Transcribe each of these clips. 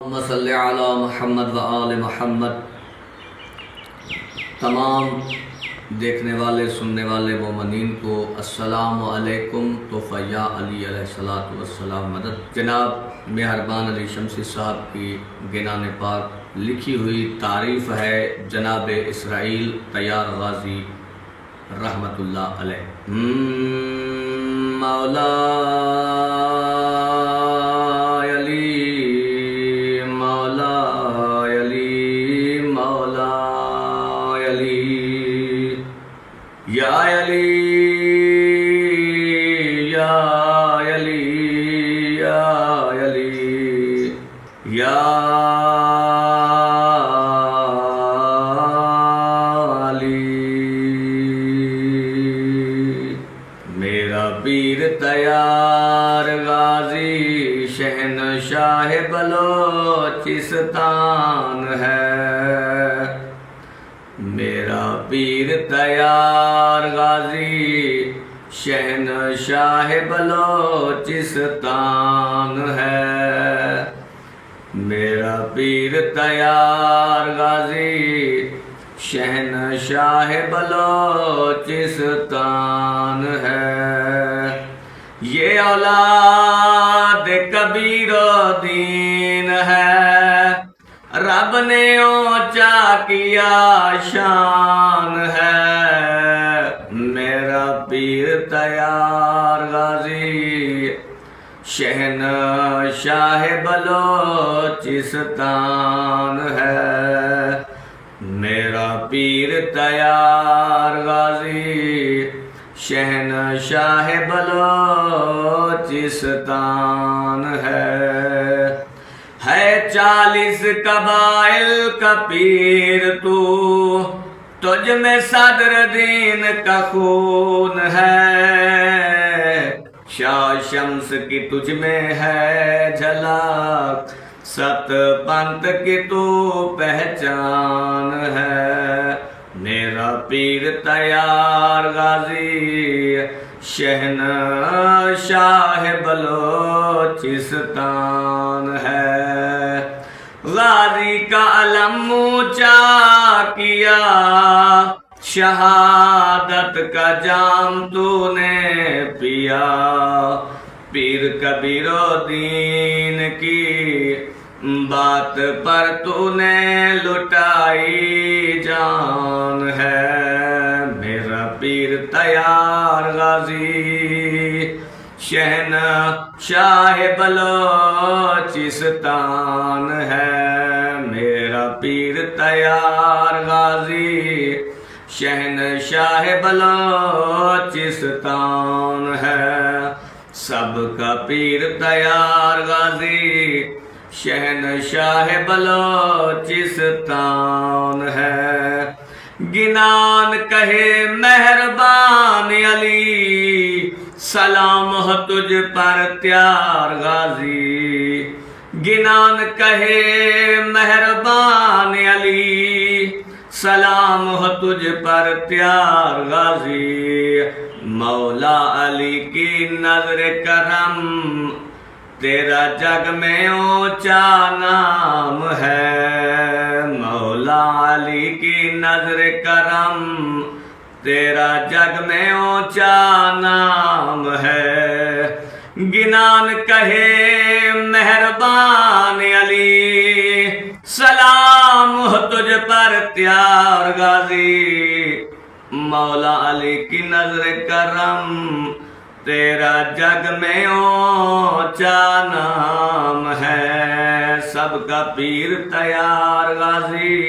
اللہم صلی علی محمد و آل محمد۔ تمام دیکھنے والے سننے والے مومنین کو السلام علیکم۔ تو فیا علی علیہ السلام مدد۔ جناب مہربان علی شمسی صاحب کی گنان پاک لکھی ہوئی تعریف ہے جناب اسرائیل طیار غازی رحمت اللہ علیہ۔ مولا یا علی یا علی یا علی یا علی، میرا پیر طیار غازی شہنشاہ بلوچستان ہے۔ میرا پیر طیار غازی شہنشاہ بلوچستان ہے۔ میرا پیر طیار غازی شہنشاہ بلوچستان ہے۔ یہ اولاد کبیر و دین ہے، رب نے اونچا کیا شان ہے۔ میرا پیر طیار غازی شہنشاہ بلوچستان ہے۔ میرا پیر طیار غازی شہنشاہ بلوچستان ہے۔ 40 قبائل کا پیر تو، تجھ میں صدر دین کا خون ہے۔ شاہ شمس کی تجھ میں ہے جھلک، 7 پنت کی تو پہچان ہے۔ میرا پیر طیار غازی شہنشاہ بلوچستان ہے۔ غازی کا علم اونچا کیا، شہادت کا جام تو نے پیا۔ پیر کبیر و دین کی بات پر تو نے لٹائی جان ہے۔ میرا پیر طیار غازی شہنشاہ بلوچستان ہے۔ میرا پیر طیار غازی شہنشاہ بلوچستان ہے۔ سب کا پیر طیار غازی شہنشاہ بلوچستان ہے۔ گنان کہے مہربان علی، سلام ہو تجھ پر طیار غازی۔ گنان کہے مہربان علی، سلام ہو تجھ پر طیار غازی۔ مولا علی کی نظر کرم، تیرا جگ میں اونچا نام ہے۔ مولا علی کی نظر کرم، تیرا جگ میں اونچا نام ہے۔ گنان کہے مہربان علی، سلام ہو تجھ پر طیار غازی۔ مولا علی کی نظر کرم، تیرا جگ میں اونچا نام ہے۔ سب کا پیر طیار غازی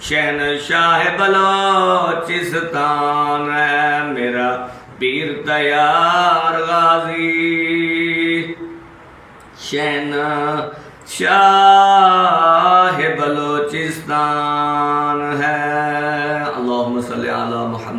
شہنشاہ بلوچستان ہے۔ میرا پیر طیار غازی شہنشاہ بلوچستان ہے۔ اللہم صلی علی محمد۔